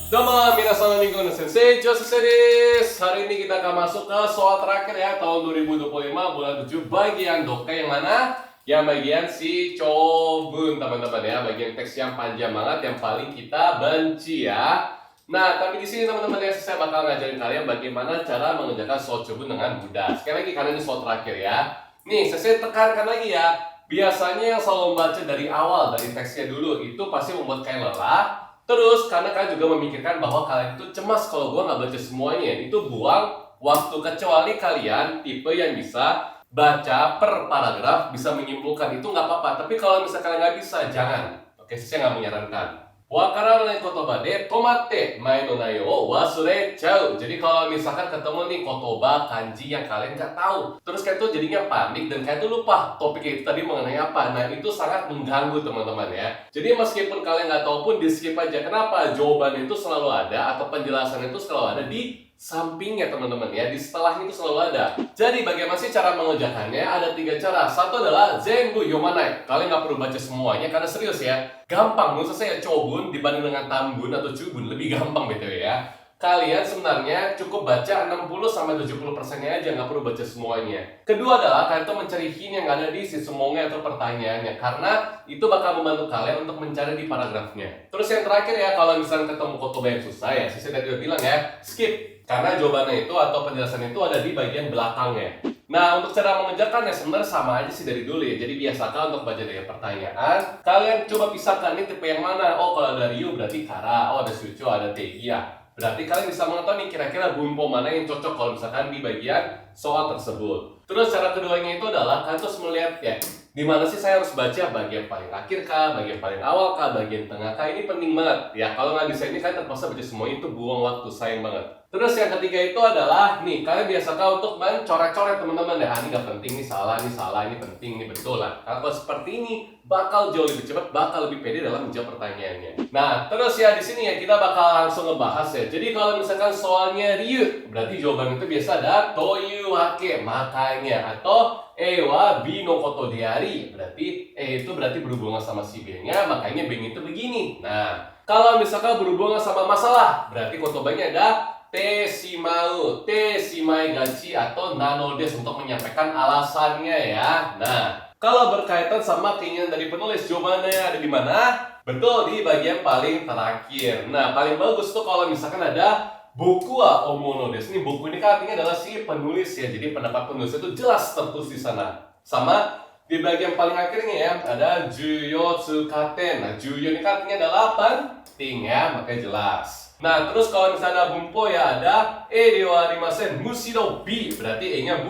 Domo, minasan minggu no sensei, Jo Sensei desu. Hari ini kita akan masuk ke soal terakhir ya, tahun 2025 bulan 7 bagian doka yang mana? Yang bagian si Chobun teman-teman ya, bagian teks yang panjang banget yang paling kita benci ya. Nah, tapi di sini teman-teman ya, saya bakal ngajarin kalian bagaimana cara mengerjakan soal Chobun dengan mudah. Sekali lagi karena ini soal terakhir ya. Nih, saya tekankan lagi ya. Biasanya yang selalu membaca dari awal, dari teksnya dulu, itu pasti membuat kalian lelah. Terus, karena kalian juga memikirkan bahwa kalian itu cemas kalau gue nggak baca semuanya. Itu buang waktu, kecuali kalian tipe yang bisa baca per paragraf, bisa menyimpulkan. Itu nggak apa-apa. Tapi kalau misalnya kalian nggak bisa, jangan. Oke, saya nggak menyarankan. Wakaranai kotoba de tomatte mai no nayo o wasurechau. Jadi kalau misalkan ketemu nih kotoba kanji yang kalian nggak tahu, terus kalian tuh jadinya panik dan kalian tuh lupa topik itu tadi mengenai apa. Nah itu sangat mengganggu teman-teman ya. Jadi meskipun kalian nggak tahu pun di skip aja. Kenapa? Jawabannya itu selalu ada atau penjelasan itu selalu ada di sampingnya teman-teman ya, di setelahnya itu selalu ada. Jadi bagaimana sih cara mengerjakannya? Ada 3 cara. Satu adalah zenbu yomanai. Kalian nggak perlu baca semuanya karena serius ya, gampang. Menurut saya Chobun dibanding dengan Tambun atau Chubun lebih gampang btw ya. Kalian sebenarnya cukup baca 60-70%-nya aja, nggak perlu baca semuanya. Kedua adalah kalian tuh mencari hint yang ada di sisumongnya atau pertanyaannya, karena itu bakal membantu kalian untuk mencari di paragrafnya. Terus yang terakhir ya, kalau misalnya ketemu kotoba yang susah ya, saya tadi udah bilang ya, skip. Karena jawabannya itu atau penjelasan itu ada di bagian belakangnya. Nah, untuk cara mengerjakannya sebenarnya sama aja sih dari dulu ya. Jadi biasakan untuk baca dari pertanyaan. Kalian coba pisahkan nih tipe yang mana. Oh, kalau ada Ryu berarti Kara. Oh, ada Shucho, ada Tegia. Berarti kalian bisa mengetahui nih kira-kira bunpo mana yang cocok kalau misalkan di bagian soal tersebut. Terus cara keduanya itu adalah kalian terus melihat ya, di mana sih saya harus baca, bagian paling akhir kah, bagian paling awal kah, bagian tengah kah. Ini penting banget ya. Kalau nggak bisa ini kalian terpaksa baca semuanya, itu buang waktu, sayang banget. Terus yang ketiga itu adalah nih, kalian biasakan untuk mencoret-coret teman-teman ya. Ini nggak penting, ini salah, ini penting, ini betul lah. Kalau seperti ini bakal jauh lebih cepat, bakal lebih pede dalam menjawab pertanyaannya. Nah, terus ya di sini ya kita bakal langsung ngebahas ya. Jadi kalau misalkan soalnya Ryu, berarti jawaban itu biasa ada toyu wake, makanya, atau wa bi no koto diari. Berarti itu berarti berhubungan sama si B-nya, makanya B itu begini. Nah, kalau misalkan berhubungan sama masalah, berarti kotobanya ada te shimau, te shimai gachi, atau nanodes untuk menyampaikan alasannya ya. Nah, kalau berkaitan sama keinginan dari penulis, jawabannya ada di mana? Betul, di bagian paling terakhir. Nah, paling bagus tuh kalau misalkan ada buku wa omonodes. Ini buku ini kan artinya adalah si penulis ya. Jadi pendapat penulis itu jelas tertulis di sana. Sama di bagian paling akhirnya ya, ada juyo tsukaten. Nah, juyo ini kan artinya adalah penting ya, makanya jelas. Nah, terus kalau misalnya bumpo ya ada de wa arimasen, mushiro bi, berarti e-nya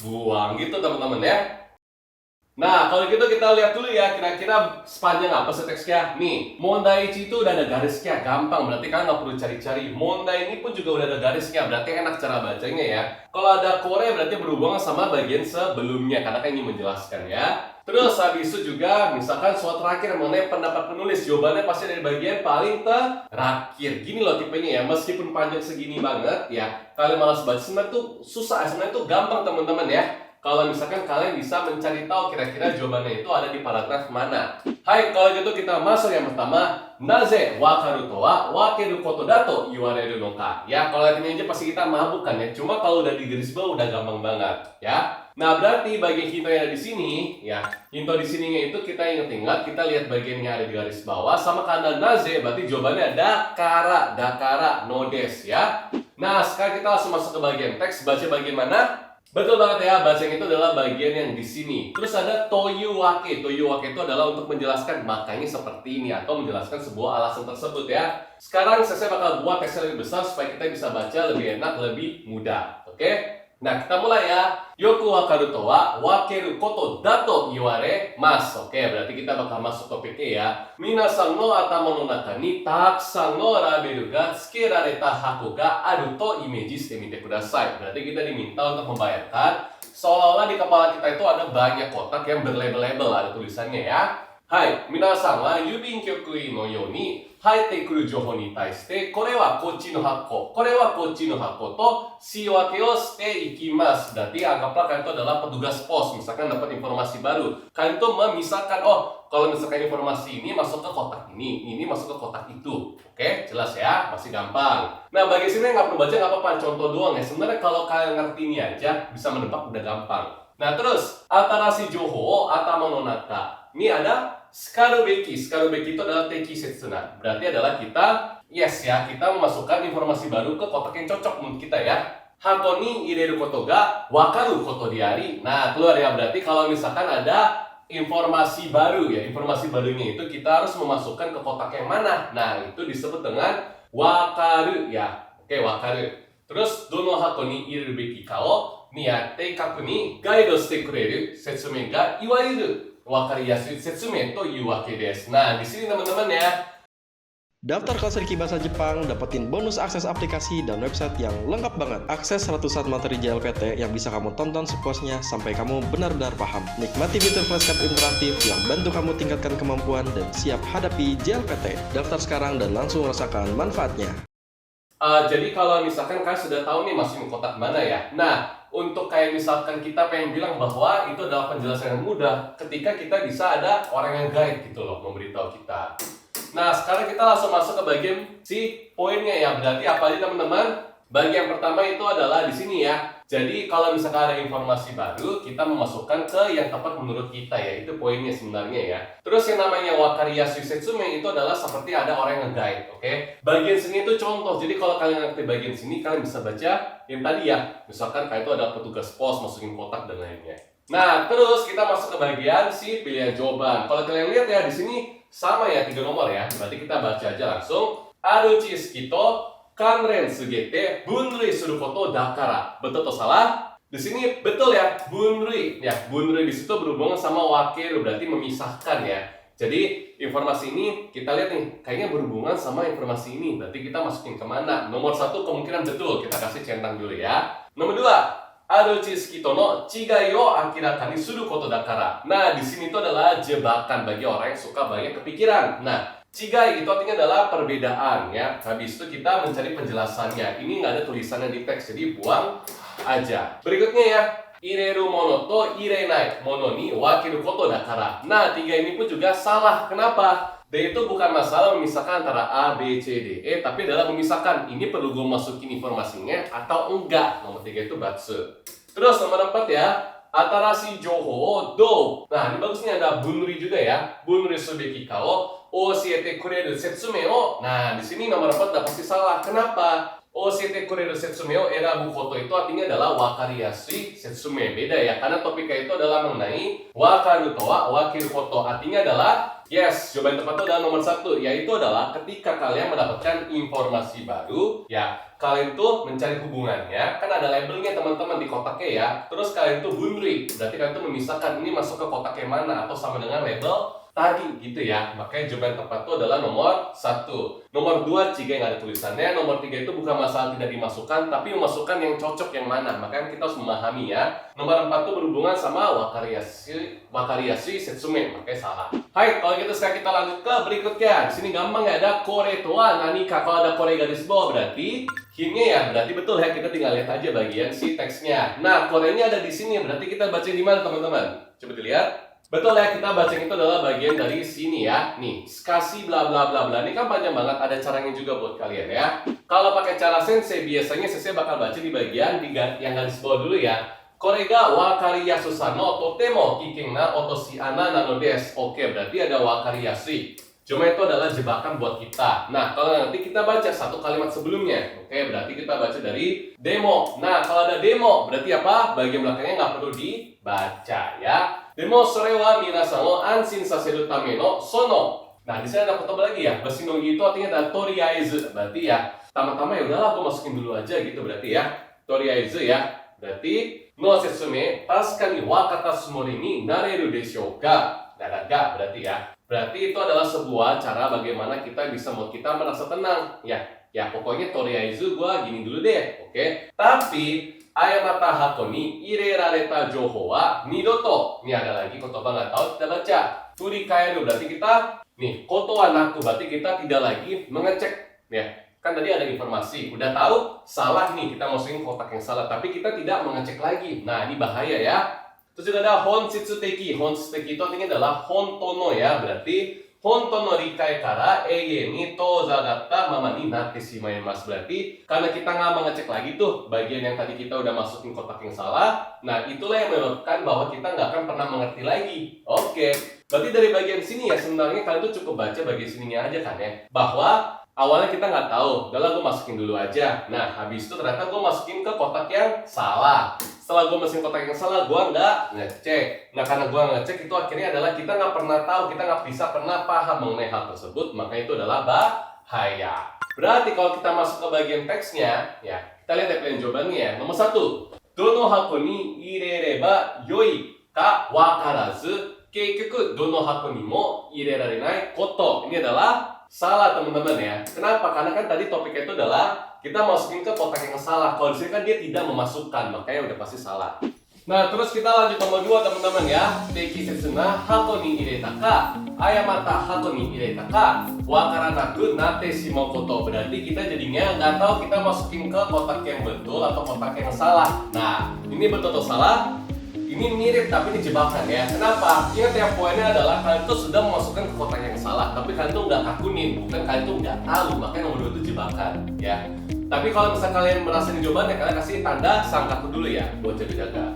buang gitu teman-teman ya. Nah, kalau gitu kita lihat dulu ya, kira-kira sepanjang apa sih teksnya. Nih, mondaichi itu udah ada garisnya, gampang, berarti kalian nggak perlu cari-cari. Mondai ini pun juga udah ada garisnya, berarti enak cara bacanya ya. Kalau ada kore berarti berhubungan sama bagian sebelumnya, karena kan ini menjelaskan ya. Terus habis itu juga, misalkan soal terakhir mengenai pendapat penulis, jawabannya pasti dari bagian paling terakhir. Gini loh tipenya ya, meskipun panjang segini banget ya, kalian malas baca, sebenarnya tuh susah, sebenarnya tuh gampang teman-teman ya. Kalau misalkan kalian bisa mencari tahu kira-kira jawabannya itu ada di paragraf mana. Hai, kalau gitu kita masuk yang pertama. Naze wakaru to wa wakeru koto dato iwareru no ka. Ya, kalau lihat ini aja pasti kita mabuk kan ya. Cuma kalau udah di garis bawah udah gampang banget ya. Nah, berarti bagian hinto yang ada di sini ya. Hinto di sininya itu kita ingat-ingat, kita lihat bagian yang ada di garis bawah sama kanda naze, berarti jawabannya dakara, nodes ya. Nah, sekarang kita langsung masuk ke bagian teks, baca bagian mana? Betul banget ya, bahasa yang itu adalah bagian yang di sini. Terus ada toyu wake. Toyu wake itu adalah untuk menjelaskan makanya seperti ini atau menjelaskan sebuah alasan tersebut ya. Sekarang saya bakal buat teksnya lebih besar supaya kita bisa baca lebih enak, lebih mudah. Oke? Nah, kita mulai ya. Yoku wakaru to wa wakeru koto dato iware mas. Oke, berarti kita bakal masuk topiknya ya. Minasan no atama no naka ni takusan no raberu ga tsukerareta hako ga aru to imeji shite mite kudasai. Berarti kita diminta untuk membayangkan seolah-olah di kepala kita itu ada banyak kotak yang berlabel-label, ada tulisannya ya. Hai, minasan wa yubin kyokui no yoni 入ってくる情報に対して、これはこっちの箱、これはこっちの箱と仕分けをしていきます. Berarti anggaplah kalian itu adalah petugas pos, misalkan dapat informasi baru. Kalian tuh memisahkan, oh kalau misalkan informasi ini masuk ke kotak ini masuk ke kotak itu. Oke, jelas ya, masih gampang. Nah, bagi sini nggak perlu baca, nggak apa-apa, contoh doang ya. Sebenarnya kalau kalian ngerti ini aja, bisa menebak udah gampang. Nah, terus, atarasi joho atama no naka. Ini ada Skarubeki itu adalah tekisetsuna. Berarti adalah kita, kita memasukkan informasi baru ke kotak yang cocok menurut kita ya. Hako ni ireru koto ga wakaru koto diari. Nah, keluar ya, berarti kalau misalkan ada informasi baru ya, informasi barunya itu kita harus memasukkan ke kotak yang mana. Nah, itu disebut dengan wakaru ya. Oke, wakaru. Terus, dono hako ni ireru beki ka o teikaku ni gaido shite kureru setsumen ga iwairu wakariyasu setsumen to iu wake desu. Nah, di sini teman-teman ya. Daftar kelas Riki Bahasa Jepang, dapetin bonus akses aplikasi dan website yang lengkap banget. Akses ratusan materi JLPT yang bisa kamu tonton sepuasnya sampai kamu benar-benar paham. Nikmati fitur flashcard interaktif yang bantu kamu tingkatkan kemampuan dan siap hadapi JLPT. Daftar sekarang dan langsung rasakan manfaatnya. Jadi kalau misalkan kalian sudah tahu nih masukin kotak mana ya. Nah, untuk kayak misalkan kita pengen bilang bahwa itu adalah penjelasan yang mudah ketika kita bisa ada orang yang guide gitu loh, memberitahu kita. Nah, sekarang kita langsung masuk ke bagian si poinnya ya. Berarti apa aja teman-teman? Bagian pertama itu adalah di sini ya. Jadi kalau misalkan ada informasi baru, kita memasukkan ke yang tepat menurut kita ya. Itu poinnya sebenarnya ya. Terus yang namanya wakariyasu setsume itu adalah seperti ada orang yang nge-guide, oke? Bagian sini itu contoh. Jadi kalau kalian ngerti bagian sini, kalian bisa baca yang tadi ya. Misalkan kayak itu ada petugas pos masukin kotak dan lainnya. Nah, terus kita masuk ke bagian si pilihan jawaban. Kalau kalian lihat ya di sini sama ya 3 nomor ya. Berarti kita baca aja langsung. Aru chisuki to kanren sugete bunrui suru koto dakara. Betul atau salah? Di sini betul ya, bunrui. Ya, bunrui di situ berhubungan sama wakiru, berarti memisahkan ya. Jadi informasi ini kita lihat nih, kayaknya berhubungan sama informasi ini. Berarti kita masukin kemana? Nomor 1 kemungkinan betul. Kita kasih centang dulu ya. Nomor 2, aru chisuki to no chigai o akirakani suru koto dakara. Nah, di sini itu adalah jebakan bagi orang yang suka banyak kepikiran. Nah, chigai itu artinya adalah perbedaan ya. Habis itu kita mencari penjelasannya. Ini nggak ada tulisannya di teks, jadi buang aja. Berikutnya ya, ireru mono to irenai mono ni wakiru koto dakara. Nah, 3 ini pun juga salah. Kenapa? D itu bukan masalah memisahkan antara A, B, C, D, E, tapi adalah memisahkan ini perlu gue masukin informasinya atau enggak. Nomor 3 itu batsu. Terus nomor 4 ya, atarasi joho do. Nah, ini bagusnya ada bunri juga ya. Bunri subeki kao oshiete kureru setsume o. Nah, di sini nomor 4 udah pasti salah. Kenapa? Oshiete kureru setsume o erabu koto itu artinya adalah wakariyasu setsume. Beda ya, karena topiknya itu adalah mengenai wakaru to wa wakiru koto. Artinya adalah yes, jawaban tepat itu adalah nomor 1, yaitu adalah ketika kalian mendapatkan informasi baru, ya kalian tuh mencari hubungannya, kan ada labelnya teman-teman di kotaknya ya. Terus kalian tuh bunri, berarti kalian tuh memisahkan ini masuk ke kotak yang mana atau sama dengan label tadi gitu ya. Makanya jawaban tepat itu adalah nomor 1. Nomor 2 jika nggak ada tulisannya. Nomor 3 itu bukan masalah tidak dimasukkan, tapi memasukkan yang cocok yang mana. Makanya kita harus memahami ya. Nomor 4 itu berhubungan sama wakariyasu setsume, makanya salah. Hai, kalau gitu sekarang kita lanjut ke berikutnya. Di sini gampang ya, ada kore to wa nanika. Kalau ada kore garis bawah berarti himnya ya, berarti betul ya, kita tinggal lihat aja bagian si teksnya. Nah, korenya ada di sini, berarti kita baca di mana teman-teman? Coba dilihat. Betul ya, kita baca itu adalah bagian dari sini ya. Nih, skasi bla bla bla bla. Ini kan panjang banget, ada caranya juga buat kalian ya. Kalau pakai cara sensei, biasanya sensei bakal baca di bagian yang garis bawah dulu ya. Kore ga wakariyasu no totemo kiken na otoshi ana nano desu. Oke, berarti ada wakariyasu. Cuma itu adalah jebakan buat kita. Nah, kalau nanti kita baca satu kalimat sebelumnya. Oke, berarti kita baca dari demo. Nah, kalau ada demo, berarti apa? Bagian belakangnya nggak perlu dibaca ya. Demo sore wa minasan o anshin saseru tame no sono. Nah, di sini ada kata lagi ya. Basinogi itu artinya adalah toriaizu. Berarti ya, tama-tama ya udahlah aku masukin dulu aja gitu berarti ya. Toriaizu ya. Berarti no setsume tasukani wa kata tsumori ni nareru deshou ka. Ga berarti ya. Berarti itu adalah sebuah cara bagaimana kita bisa membuat kita merasa tenang. Ya pokoknya toriaizu gua gini dulu deh. Oke. Tapi ayamata hako ni irerareta jouhou wa nidoto. Ini ada lagi kotoba nggak tahu kita baca. Furikaeru berarti kita Nih, koto wa naku berarti kita tidak lagi mengecek ya. Kan tadi ada informasi, udah tahu salah nih, kita masukin kotak yang salah, tapi kita tidak mengecek lagi. Nah, ini bahaya ya. Terus juga ada honshitsuteki. Honshitsuteki itu artinya adalah hontono ya, berarti honto no rikai kara eie ni tozagatta mama ni natte shimaimasu. Berarti karena kita nggak mengecek lagi tuh bagian yang tadi kita udah masukin kotak yang salah, nah itulah yang menyebabkan bahwa kita nggak akan pernah mengerti lagi. Oke, berarti dari bagian sini ya sebenarnya kalian tuh cukup baca bagian sininya aja kan ya, bahwa awalnya kita nggak tahu, udah lah gue masukin dulu aja. Nah, habis itu ternyata gue masukin ke kotak yang salah. Setelah gue masukin kotak yang salah, gue nggak ngecek. Nah, karena gue nggak ngecek, itu akhirnya adalah kita nggak pernah tahu, kita nggak bisa pernah paham mengenai hal tersebut, maka itu adalah bahaya. Berarti kalau kita masuk ke bagian teksnya, ya kita lihat ya pilihan jawabannya ya. Nomor 1, dono hako ni irereba yoi ka wakarazu, keikyoku dono hako ni mo irerarenai koto. Ini adalah salah teman-teman ya. Kenapa? Karena kan tadi topiknya itu adalah kita masukin ke kotak yang salah. Kalau di sini kan dia tidak memasukkan, makanya udah pasti salah. Nah, terus kita lanjut nomor 2 teman-teman ya. Tekisetsu na hako ni ireta ka, ayamata hako ni ireta ka, wakaranaku natte shimau koto. Berarti kita jadinya nggak tahu kita masukin ke kotak yang betul atau kotak yang salah. Nah, ini betul atau salah? Ini mirip tapi ini jebakan ya. Kenapa? Ingat ya, poinnya adalah kalian tuh sudah memasukkan ke kotak yang salah, tapi kalian tuh nggak akunin, bukan kalian tuh nggak tahu. Makanya nomor 2 itu jebakan ya. Tapi kalau misalnya kalian merasa ini jawabannya, kalian kasih tanda sangkaku dulu ya, buat jaga-jaga.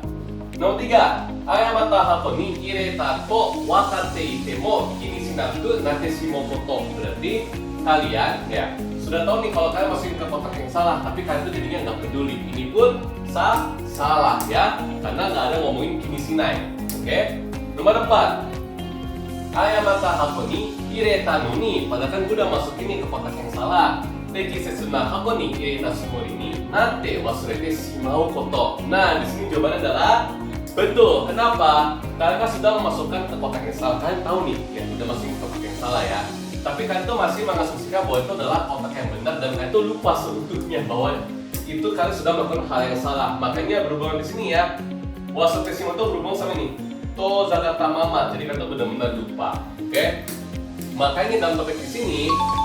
Nomor 3, ayamata hako ni ireta to wakatte ite mo kini shinaku natte shimou koto. Berarti kalian ya sudah tahu nih kalau kalian masukin ke kotak yang salah, tapi kalian tuh jadinya nggak peduli. Ini pun salah ya, karena nggak ada ngomongin kini shinai. Oke. Nomor 4, ayamata hako ni ireta no ni, padahal kan gue udah masukin nih ke kotak yang salah. Tekisetsu na hako ni ireta sumori ni natte wasurete shimau koto. Nah, di sini jawabannya adalah betul. Kenapa? Karena kan sudah memasukkan ke kotak yang salah. Kalian tahu nih, ya udah masukin ke kotak yang salah ya. Tapi kalian tuh masih mengasumsikan bahwa itu adalah kotak yang benar dan kalian tuh lupa seutuhnya bahwa itu kalian sudah melakukan hal yang salah. Makanya berhubungan di sini ya. Wasurete shimau itu berhubung sama ini. Tozagatta mama. Jadi kalian tuh benar-benar lupa. Oke? Makanya dalam topik di sini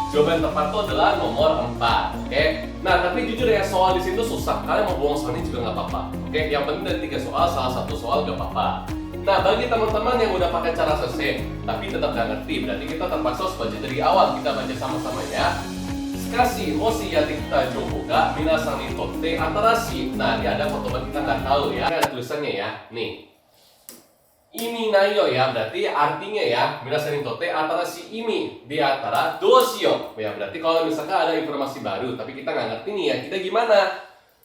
jawaban tepat itu adalah nomor 4. Oke? Nah, tapi jujur ya, soal di sini tuh susah. Kalian mau bohong soal ini juga nggak apa-apa. Oke? Yang penting dari 3 soal, salah satu soal nggak apa-apa. Nah, bagi teman-teman yang udah pakai cara selesai tapi tetap nggak ngerti, berarti kita terpaksa harus baca dari awal. Kita baca sama-sama ya. Shikashi, moshi yatte-kita jouhou ga minasan ni totte atarashii. Nah, ini ada foto kita nggak tahu ya. Ini ada tulisannya ya. Nih. Imi nayo ya, berarti artinya ya, minasan ni totte atarashii imi di antara doshiyo. Ya, berarti kalau misalkan ada informasi baru tapi kita nggak ngerti nih ya, kita gimana?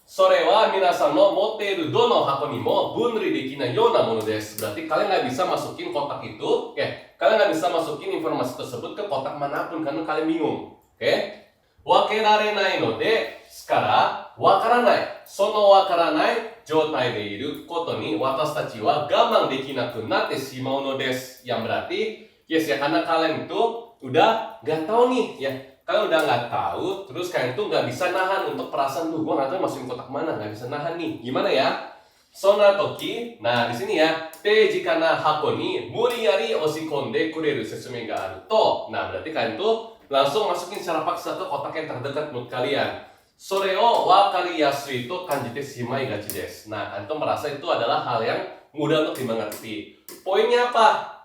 Sore wa minasan no motteru dono hako ni mo bunri dekinai yona mono desu. Berarti kalian nggak bisa masukin kotak itu, ya. Kalian nggak bisa masukin informasi tersebut ke kotak manapun karena kalian bingung. Oke? Wakerarenai no de sekara wakaranai. Sono wakaranai jotai de iru koto ni watashi tachi wa gamang dekinaku natte shimau no desu. Yang berarti, yes ya, karena kalian itu udah nggak tahu nih, ya. Kalian udah nggak tahu, terus kalian tuh nggak bisa nahan untuk perasaan tuh, gue nggak tahu masukin kotak mana, nggak bisa nahan nih. Gimana ya? Sona toki, nah di sini ya, teji kana hako ni muriyari oshikonde kureru sesumei ga aru to. Nah, berarti kalian tuh langsung masukin secara paksa ke kotak yang terdekat menurut kalian. Sore o wakari yasui to kanjite shimai gachi desu. Nah, kalian tuh merasa itu adalah hal yang mudah untuk dimengerti. Poinnya apa?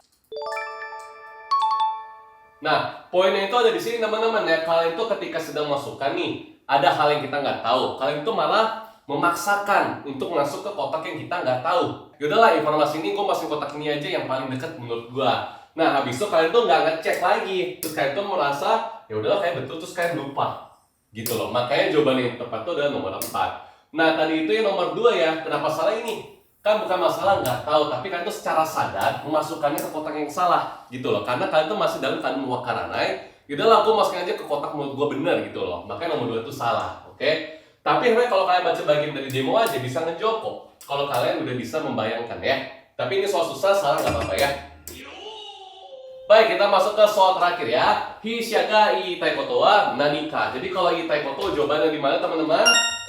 Nah, poinnya itu ada di sini teman-teman ya. Kalian itu ketika sedang masukkan nih, ada hal yang kita nggak tahu. Kalian itu malah memaksakan untuk masuk ke kotak yang kita nggak tahu. Yaudahlah, informasi ini gue masukin kotak ini aja yang paling dekat menurut gue. Nah, habis itu kalian tuh nggak ngecek lagi. Terus kalian tuh merasa, ya udahlah kayak betul, terus kalian lupa. Gitu loh. Makanya jawaban yang tepat itu adalah nomor 4. Nah, tadi itu yang nomor 2 ya. Kenapa salah ini? Kan bukan masalah nggak tahu, tapi kalian tuh secara sadar memasukkannya ke kotak yang salah gitu loh. Karena kalian tuh masih dalam keadaan wakaranai. Yaudahlah, aku masukin aja ke kotak menurut gue bener gitu loh. Makanya nomor 2 itu salah, oke? Tapi sebenarnya kalau kalian baca bagian dari demo aja bisa ngejawab kok. Kalau kalian udah bisa membayangkan ya. Tapi ini soal susah, salah nggak apa-apa ya. Baik, kita masuk ke soal terakhir ya. Hisha ga iitai koto wa nanika. Jadi kalau iitai koto jawabannya di mana teman-teman?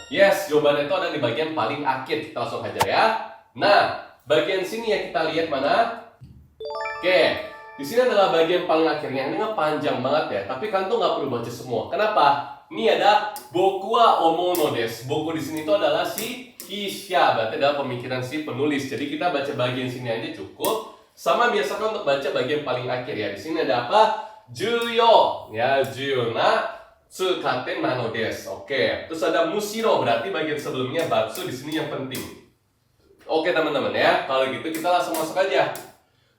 Yes, jawabannya itu ada di bagian paling akhir. Kita langsung hajar ya. Nah, bagian sini ya kita lihat mana? Oke, Di sini adalah bagian paling akhirnya. Ini nggak panjang banget ya, tapi kan tuh nggak perlu baca semua. Kenapa? Ini ada boku wa omono desu. Boku di sini itu adalah si Hisya, berarti adalah pemikiran si penulis. Jadi kita baca bagian sini aja cukup. Sama biasakan untuk baca bagian paling akhir ya. Di sini ada apa? Juyo, ya juyo na tsukatte nano desu. Oke, terus ada mushiro, berarti bagian sebelumnya batsu di sini yang penting. Oke teman-teman ya, kalau gitu kita langsung masuk aja.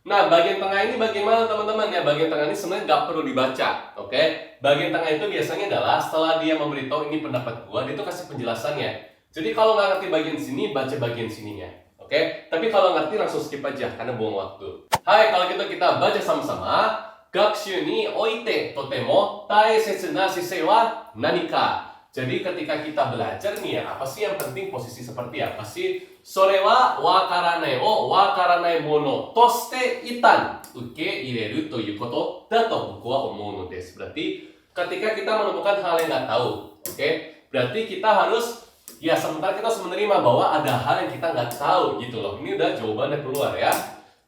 Nah, bagian tengah ini bagaimana teman-teman ya? Bagian tengah ini sebenarnya nggak perlu dibaca, oke? Bagian tengah itu biasanya adalah setelah dia memberitahu ini pendapat gua, dia tuh kasih penjelasannya. Jadi kalau nggak ngerti bagian sini, baca bagian sininya, oke? Tapi kalau ngerti langsung skip aja karena buang waktu. Hai, kalau gitu kita baca sama-sama. Gakushu ni oite totemo taisetsu na sisei wa nanika? Jadi ketika kita belajar nih ya, apa sih yang penting, posisi seperti apa sih? Sore wa wakaranai o wakaranai mono toste itan uke ireru toいうことだと僕は思うのです。Berarti ketika kita menemukan hal yang nggak tahu, oke? Berarti kita harus ya sementara kita harus menerima bahwa ada hal yang kita nggak tahu gitu loh. Ini udah jawabannya keluar ya.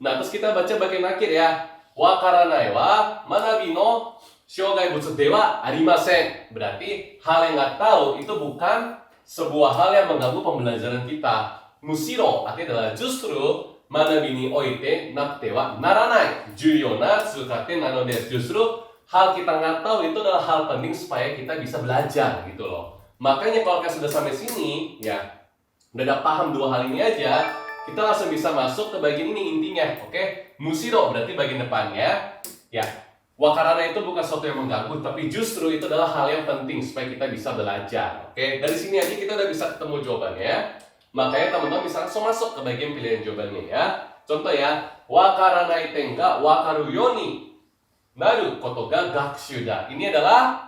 Nah terus kita baca bagian akhir ya. Wakaranai wa manabi no shogai butsu dewa arimasen. Berarti hal yang nggak tahu itu bukan sebuah hal yang mengganggu pembelajaran kita. Mushiro artinya adalah justru manabi ni oite nakute wa naranai juyo na tsukatte nano desu. Justru hal kita nggak tahu itu adalah hal penting supaya kita bisa belajar gitu loh. Makanya kalau kalian sudah sampai sini ya udah paham dua hal ini aja, kita langsung bisa masuk ke bagian ini intinya, oke? Mushiro berarti bagian depannya ya. Wakarana itu bukan sesuatu yang mengganggu, tapi justru itu adalah hal yang penting supaya kita bisa belajar. Oke, dari sini aja kita udah bisa ketemu jawabannya. Makanya teman-teman bisa langsung masuk ke bagian pilihan jawabannya ya. Contoh ya, wakaranai tenga wakaru yoni naru koto ga gakushu da. Ini adalah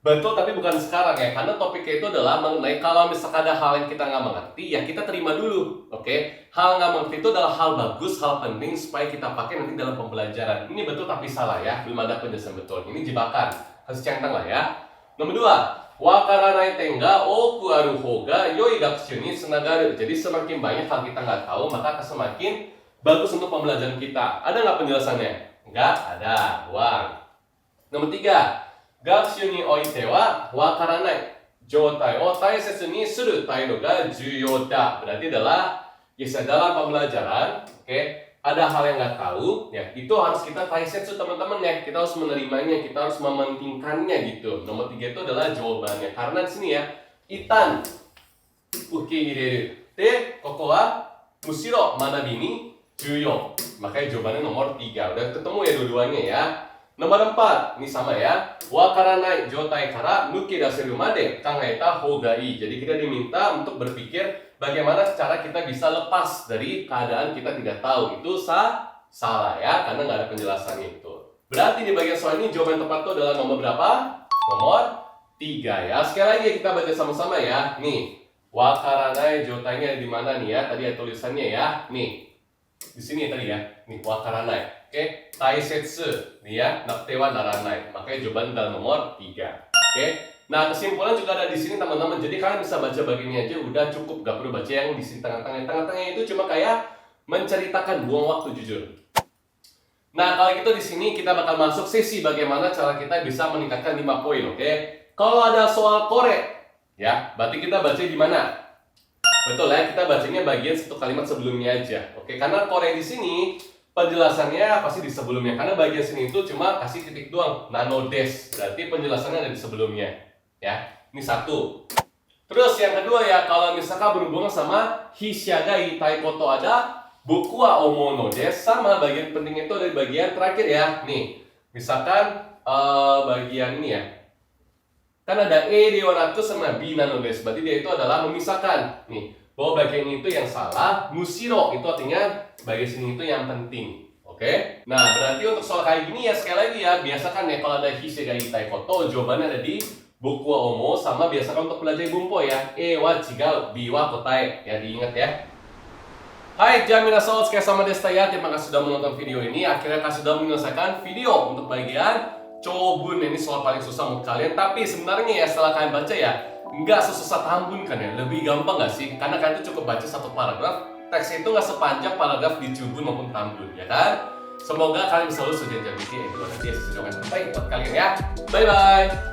betul tapi bukan sekarang ya, karena topiknya itu adalah mengenai kalau misalkan ada hal yang kita nggak mengerti ya kita terima dulu, oke? Hal nggak mengerti itu adalah hal bagus, hal penting supaya kita pakai nanti dalam pembelajaran. Ini betul tapi salah ya, belum ada penjelasan betul. Ini jebakan, harus centang lah ya. Nomor 2, wakaranai tenga oku aru hoga yoi gakushu ni tsunagaru. Jadi semakin banyak hal kita nggak tahu maka akan semakin bagus untuk pembelajaran kita. Ada nggak penjelasannya? Nggak ada, buang. Nomor 3, gakushu ni oite wa wakaranai joutai o taisetsu ni suru taido ga juyou da. Berarti adalah dalam pembelajaran, oke, ada hal yang nggak tahu, ya itu harus kita taisetsu teman-teman ya. Kita harus menerimanya, kita harus mementingkannya gitu. Nomor 3 itu adalah jawabannya. Karena di sini ya, itan uke ireru de koko wa mushiro manabi ni juyou. Makanya jawabannya nomor 3. Udah ketemu ya dua-duanya ya. Nomor 4, ini sama ya. Wakaranai jotai kara nuke daseru made kangaeta houga ii. Jadi kita diminta untuk berpikir bagaimana cara kita bisa lepas dari keadaan kita tidak tahu. Itu salah ya, karena nggak ada penjelasannya itu. Berarti di bagian soal ini jawaban tepat itu adalah nomor berapa? Nomor 3 ya. Sekali lagi kita baca sama-sama ya. Nih, wakaranai jotainya di mana nih ya? Tadi ada tulisannya ya. Nih, di sini tadi ya. Nih, wakaranai. Oke, taisetsu nih ya, nakute wa naranai. Makanya jawaban adalah nomor 3. Oke. Nah, kesimpulan juga ada di sini teman-teman. Jadi kalian bisa baca bagian ini aja udah cukup, gak perlu baca yang di sini tengah-tengah. Tengah-tengah itu cuma kayak menceritakan, buang waktu jujur. Nah, kalau gitu di sini kita bakal masuk sesi bagaimana cara kita bisa meningkatkan 5 poin, oke? Kalau ada soal kore, ya, berarti kita baca di mana? Betul ya, kita bacanya bagian satu kalimat sebelumnya aja. Oke, karena kore di sini penjelasannya pasti di sebelumnya, karena bagian sini itu cuma kasih titik doang, nano des, berarti penjelasannya ada di sebelumnya ya. Ini satu. Terus yang kedua ya, kalau misalkan berhubungan sama hisyagai taikoto ada buku wa omono des, sama bagian penting itu dari bagian terakhir ya. Nih misalkan bagian ini ya, kan ada e rionaku sama b nano des, berarti dia itu adalah memisahkan nih bahwa bagian itu yang salah, mushiro itu artinya bagian sini itu yang penting. Oke? Nah, berarti untuk soal kayak gini ya sekali lagi ya, biasakan ya kalau ada hisyagai taikoto jawabannya ada di buku wa omo, sama biasakan untuk belajar bumpo ya. E wa chigau, b wa kotae. Ya diingat ya. Hai, minasan otsukare sama deshita ya. Terima kasih sudah menonton video ini. Akhirnya kalian sudah menyelesaikan video untuk bagian chobun. Ini soal paling susah untuk kalian. Tapi sebenarnya ya setelah kalian baca ya, nggak sesusah tambun kan ya, lebih gampang nggak sih? Karena kalian tuh cukup baca satu paragraf, teksnya itu nggak sepanjang paragraf di Chobun maupun Tambun, ya kan? Semoga kalian bisa lulus ujian JLPT. Itu nanti ya sesuai yang terbaik buat kalian ya. Bye bye.